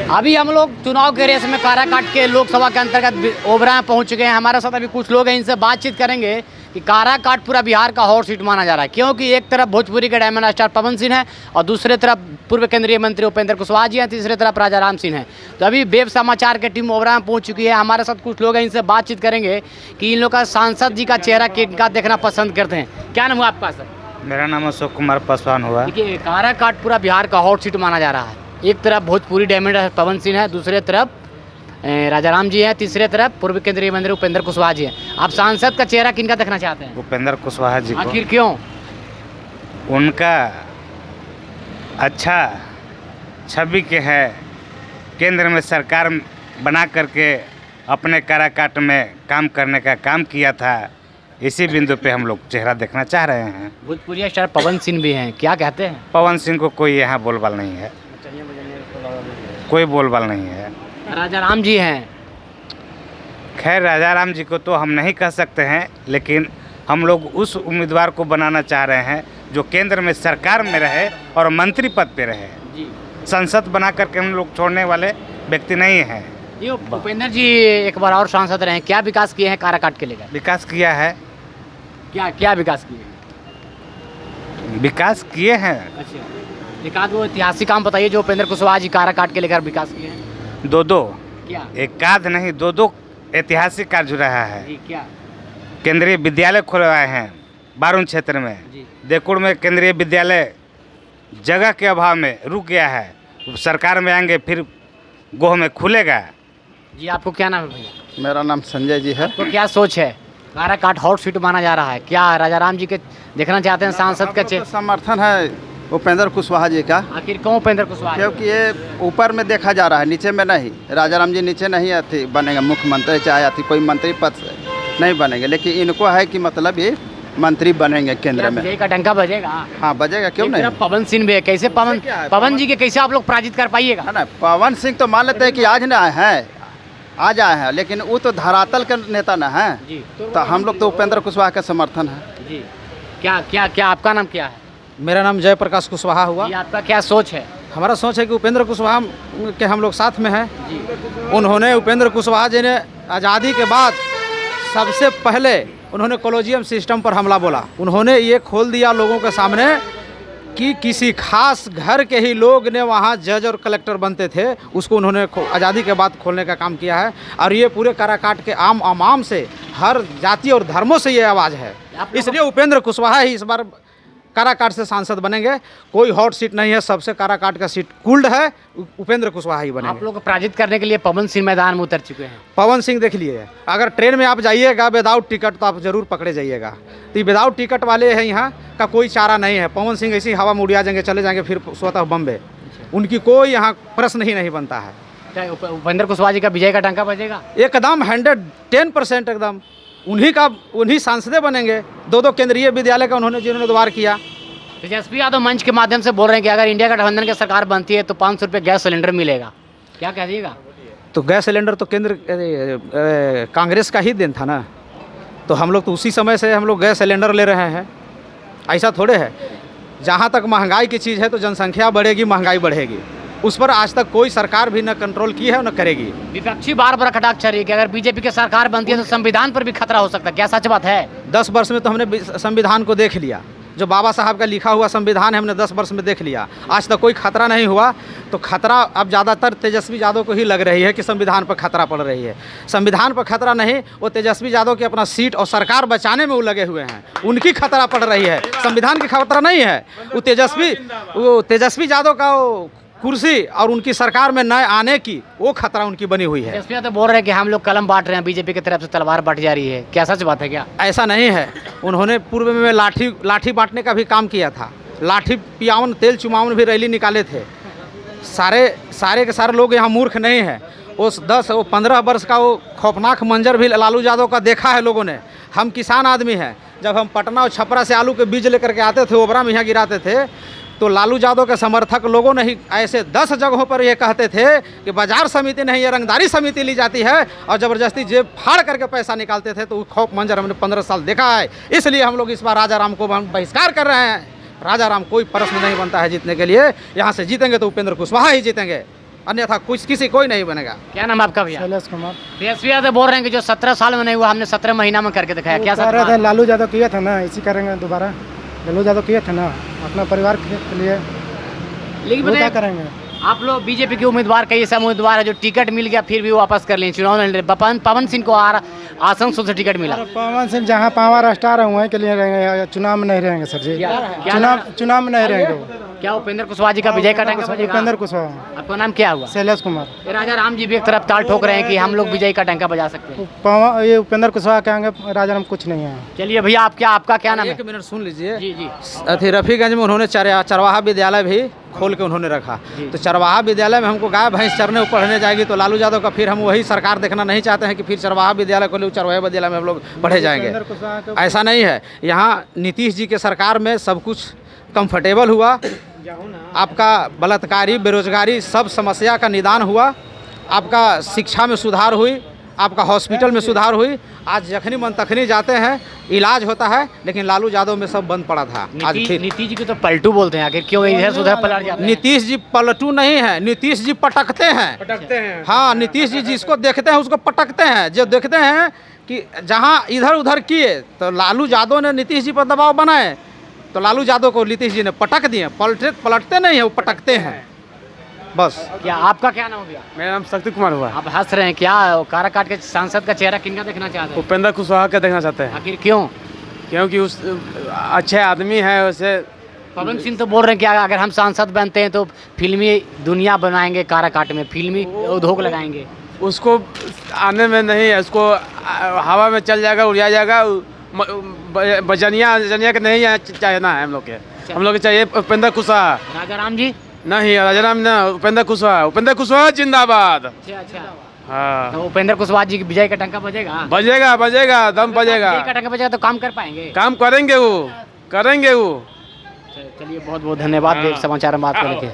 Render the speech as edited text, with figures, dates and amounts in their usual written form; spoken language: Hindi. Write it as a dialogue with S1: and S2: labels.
S1: अभी हम लोग चुनाव के रेस में काराकाट के लोकसभा के अंतर्गत ओबरा पहुंच चुके हैं। हमारे साथ अभी कुछ लोग हैं, इनसे बातचीत करेंगे कि काराकाट पूरा बिहार का हॉट सीट माना जा रहा है, क्योंकि एक तरफ भोजपुरी के डायमंड स्टार पवन सिंह है और दूसरे तरफ पूर्व केंद्रीय मंत्री उपेंद्र कुशवाहा जी हैं, तीसरे तरफ राजा राम सिंह हैं। तो अभी वेब समाचार की टीम ओबरा में पहुँच चुकी है। हमारे साथ कुछ लोग हैं, इनसे बातचीत करेंगे कि इन लोग का सांसद जी का चेहरा किनका देखना पसंद करते हैं। क्या नाम हुआ आपका सर?
S2: मेरा नाम अशोक कुमार पासवान हुआ।
S1: देखिए, काराकाट पूरा बिहार का हॉट सीट माना जा रहा है। एक तरफ भोजपुरी डायमंड पवन सिंह है, दूसरे तरफ राजा राम जी हैं, तीसरे तरफ पूर्व केंद्रीय मंत्री उपेंद्र कुशवाहा जी हैं। आप सांसद का चेहरा किनका देखना चाहते हैं?
S2: उपेंद्र कुशवाहा जी को।
S1: आखिर क्यों?
S2: उनका अच्छा छवि के है, केंद्र में सरकार बना करके अपने काराकाट में काम करने का काम किया था। इसी बिंदु पे हम लोग चेहरा देखना चाह रहे हैं।
S1: भोजपुरी स्टार पवन सिंह भी हैं, क्या कहते हैं?
S2: पवन सिंह को कोई यहाँ बोलबाल नहीं है, कोई बोलबाल नहीं है।
S1: राजा राम जी हैं।
S2: खैर, राजा राम जी को तो हम नहीं कह सकते हैं, लेकिन हम लोग उस उम्मीदवार को बनाना चाह रहे हैं जो केंद्र में सरकार में रहे और मंत्री पद पे रहे
S1: जी।
S2: संसद बना करके हम लोग छोड़ने वाले व्यक्ति नहीं हैं।
S1: जी, उपेंद्र जी एक बार और सांसद रहे हैं, क्या विकास किए हैं काराकाट के लेकर?
S2: विकास किया है।
S1: क्या क्या विकास किए हैं?
S2: विकास किए हैं
S1: अच्छा, एक आध वो ऐतिहासिक काम बताइए जो उपेंद्र कुशवाहा जी काराकाट के लेकर विकास किए हैं।
S2: दो
S1: क्या?
S2: एक आध नहीं, दो ऐतिहासिक कार्य हो रहा है।
S1: जी, क्या?
S2: केंद्रीय विद्यालय खुलवाए हैं बारून क्षेत्र में।
S1: जी।
S2: देकुड़ में केंद्रीय विद्यालय जगह के अभाव में रुक गया है, सरकार में आएंगे फिर गोह में खुलेगा।
S1: जी, आपको क्या नाम है भैया?
S3: मेरा नाम संजय जी है।
S1: तो क्या सोच है? काराकाट हॉट सीट माना जा रहा है, क्या राजा राम जी के देखना चाहते हैं सांसद का
S3: तो समर्थन है उपेंद्र कुशवाहा जी का।
S1: आखिर क्यों उपेंद्र कुशवाहा?
S3: क्योंकि ये ऊपर में देखा जा रहा है, नीचे में नहीं। राजा राम जी नीचे नहीं आती बनेंगे मुख्यमंत्री, चाहे आती कोई मंत्री पद से नहीं बनेंगे, लेकिन इनको है कि मतलब ये मंत्री बनेंगे केंद्र में।
S1: विजय का डंका बजेगा।
S3: हाँ, बजेगा, क्यों नहीं।
S1: पवन सिंह भी है, कैसे पवन जी के कैसे आप लोग पराजित कर पाइएगा?
S3: है ना, पवन सिंह तो मान लेते हैं कि आज न आए हैं, आज आए हैं, लेकिन वो तो धरातल के नेता न है।
S1: जी।
S3: तो हम लोग तो उपेंद्र कुशवाहा का समर्थन है।
S1: जी। क्या क्या क्या आपका नाम क्या है?
S4: मेरा नाम जयप्रकाश कुशवाहा हुआ।
S1: जी, आपका क्या सोच है?
S4: हमारा सोच है कि उपेंद्र कुशवाहा के हम लोग साथ में हैं। उन्होंने उपेंद्र कुशवाहा जी ने आज़ादी के बाद सबसे पहले उन्होंने कॉलोजियम सिस्टम पर हमला बोला। उन्होंने ये खोल दिया लोगों के सामने कि किसी खास घर के ही लोग ने वहाँ जज और कलेक्टर बनते थे, उसको उन्होंने आज़ादी के बाद खोलने का काम किया है। और ये पूरे काराकाट के आम आवाम से, हर जाति और धर्मों से ये आवाज़ है। इसलिए उपेंद्र कुशवाहा ही इस बार काराकाट से सांसद बनेंगे। कोई हॉट सीट नहीं है, सबसे काराकाट का सीट कुल्ड है, उपेंद्र कुशवाहा ही बनेंगे।
S1: आप लोग को पराजित करने के लिए पवन सिंह मैदान में उतर चुके हैं।
S4: पवन सिंह देख लिए, अगर ट्रेन में आप जाइएगा विदाउट टिकट तो आप जरूर पकड़े जाइएगा। तो विदाउट टिकट वाले हैं, यहाँ का कोई चारा नहीं है। पवन सिंह ऐसी हवा में उड़ा जाएंगे, चले जाएंगे फिर स्वतः बम्बे। उनकी कोई यहाँ प्रश्न ही नहीं बनता है।
S1: क्या उपेंद्र कुशवाहा जी का विजय का डंका बजेगा?
S4: एकदम 110% एकदम उन्हीं सांसदें बनेंगे। दो केंद्रीय विद्यालय का उन्होंने जिन्होंने द्वार किया।
S1: तेजस्वी यादव मंच के माध्यम से बोल रहे हैं कि अगर इंडिया गठबंधन की सरकार बनती है तो 500 रुपये गैस सिलेंडर मिलेगा, क्या कह दीजिएगा?
S4: तो गैस सिलेंडर तो केंद्र कांग्रेस का ही दिन था ना, तो हम लोग तो उसी समय से हम लोग गैस सिलेंडर ले रहे हैं। ऐसा थोड़े है, जहाँ तक महंगाई की चीज़ है तो जनसंख्या बढ़ेगी, महंगाई बढ़ेगी। उस पर आज तक कोई सरकार भी न कंट्रोल की है न करेगी।
S1: विपक्षी बार कटाक्ष रही है कि अगर बीजेपी की सरकार बनती है तो संविधान पर भी खतरा हो सकता है, क्या सच बात है?
S4: 10 वर्ष में तो हमने संविधान को देख लिया, जो बाबा साहब का लिखा हुआ संविधान है हमने 10 वर्ष में देख लिया। आज तक कोई खतरा नहीं हुआ। तो खतरा अब ज़्यादातर तेजस्वी यादव को ही लग रही है कि संविधान पर खतरा पड़ रही है। संविधान पर खतरा नहीं, वो तेजस्वी यादव की अपना सीट और सरकार बचाने में वो लगे हुए हैं, उनकी खतरा पड़ रही है। संविधान की खतरा नहीं है। वो तेजस्वी यादव का वो कुर्सी और उनकी सरकार में नए आने की वो खतरा उनकी बनी हुई है।
S1: तेजस्वी तो बोल रहे हैं कि हम लोग कलम बांट रहे हैं, बीजेपी की तरफ से तलवार बट जा रही है, क्या सच बात है? क्या
S4: ऐसा नहीं है। उन्होंने पूर्व में लाठी बांटने का भी काम किया था। लाठी पियावन, तेल चुमावन भी रैली निकाले थे। सारे के सारे लोग यहाँ मूर्ख नहीं हैं। उस 15 वर्ष का वो खौफनाक मंजर भी लालू यादव का देखा है लोगों ने। हम किसान आदमी हैं, जब हम पटना और छपरा से आलू के बीज लेकर के आते थे, ओबरा में यहाँ गिराते थे, तो लालू यादव के समर्थक लोगों ने ही ऐसे 10 जगहों पर ये कहते थे कि बाजार समिति नहीं, ये रंगदारी समिति ली जाती है, और ज़बरदस्ती जेब फाड़ करके पैसा निकालते थे। तो खौफ मंजर हमने 15 साल देखा है। इसलिए हम लोग इस बार राजा राम को हम बहिष्कार कर रहे हैं। राजा राम कोई प्रश्न नहीं बनता है जीतने के लिए। यहाँ से जीतेंगे तो उपेंद्र कुशवाहा ही जीतेंगे। अन्यथा किसी कोई नहीं बनेगा।
S1: क्या नाम है आपका भैया?
S5: शैलेश कुमार।
S1: तेजस्वी यादव बोल रहे हैं कि जो 17 साल में नहीं हुआ हमने 17 महीना में करके दिखाया, क्या
S5: कह
S1: सच
S5: रहे
S1: बात
S5: थे
S1: है?
S5: लालू यादव किए थे ना, इसी करेंगे दोबारा। लालू यादव किए थे ना अपना परिवार के लिए,
S1: लेकिन
S5: वो क्या
S1: बताइए,
S5: करेंगे?
S1: आप लोग बीजेपी के उम्मीदवार, कई ऐसे उम्मीदवार है जो टिकट मिल गया फिर भी वापस कर लिए, चुनाव नहीं लड़ रहे। पवन सिंह को आसनसोल से टिकट मिला।
S5: और पवन सिंह जहाँ पावर स्टार है वहीं के लिए रहेंगे, चुनाव में नहीं रहेंगे सर जी। चुनाव में नहीं रहेंगे वो।
S1: क्या उपेंद्र कुशवाहा जी का विजय का टंका बजेगा?
S5: उपेंद्र कुशवाहा।
S1: आपका नाम क्या हुआ?
S5: शैलेश कुमार।
S1: ये राजा राम जी भी एक तरफ ताल ठोक रहे हैं कि हम लोग विजय का टंका बजा सकते हैं।
S5: ये उपेंद्र कुशवाहा के आगे राजाराम कुछ नहीं है।
S1: चलिए भैया, आपका क्या नाम है?
S4: 1 मिनट सुन लीजिए।
S1: जी जी।
S4: अथी रफ़ीगंज में उन्होंने चरवाहा विद्यालय भी खोल के उन्होंने रखा। तो चरवाहा विद्यालय में हमको गाय भैंस चरने पढ़ने जाएगी तो लालू यादव का फिर हम वही सरकार देखना नहीं चाहते हैं कि फिर चरवाहा विद्यालय खोले, चरवाहा विद्यालय में हम लोग पढ़े जाएंगे। ऐसा नहीं है। यहाँ नीतीश जी के सरकार में सब कुछ कंफर्टेबल हुआ। आपका बलात्कारी, बेरोजगारी सब समस्या का निदान हुआ। आपका शिक्षा में सुधार हुई, आपका हॉस्पिटल में सुधार हुई। आज जखनी मन तखनी जाते हैं, इलाज होता है, लेकिन लालू यादव में सब बंद पड़ा था। आज फिर
S1: नीतीश जी को तो पलटू बोलते हैं, आखिर क्यों इधर से उधर पलट जाते हैं?
S4: नीतीश जी पलटू नहीं है, नीतीश जी पटकते हैं। हाँ, नीतीश जी जिसको देखते हैं उसको पटकते हैं। जो देखते हैं कि जहाँ इधर उधर किए तो लालू यादव ने नीतीश जी पर दबाव बनाए तो लालू यादव को नीतीश जी ने पटक दिए। पलटते नहीं है, वो पटकते हैं बस।
S1: क्या आपका क्या नाम है भैया?
S6: मेरा नाम शक्ति कुमार हुआ।
S1: आप हंस रहे हैं, क्या काराकाट के सांसद का चेहरा किनका देखना चाहते हैं?
S6: उपेंद्र कुशवाहा का देखना चाहते हैं,
S1: आखिर क्यों?
S6: क्योंकि उस अच्छे आदमी है। उसे
S1: पवन सिंह तो बोल रहे हैं कि अगर हम सांसद बनते हैं तो फिल्मी दुनिया बनाएंगे, काराकाट में फिल्मी उद्योग लगाएंगे।
S6: उसको आने में नहीं है, उसको हवा में चल जाएगा, उड़ जाएगा। बजनिया के नहीं चाहना है हम लोग के। हम लोग के चाहिए उपेंद्र कुशवाहा।
S1: राजा राम जी
S6: नहीं, राजाराम ना, उपेंद्र कुशवाहा जिंदाबाद।
S1: अच्छा।
S6: हाँ,
S1: तो उपेंद्र कुशवाहा जी की विजय का टंका बजेगा?
S6: बजेगा दम बजेगा।
S1: विजय का टंका बजेगा तो काम कर पाएंगे?
S6: काम करेंगे वो।
S1: चलिए, बहुत बहुत धन्यवाद। समाचार में बात करने के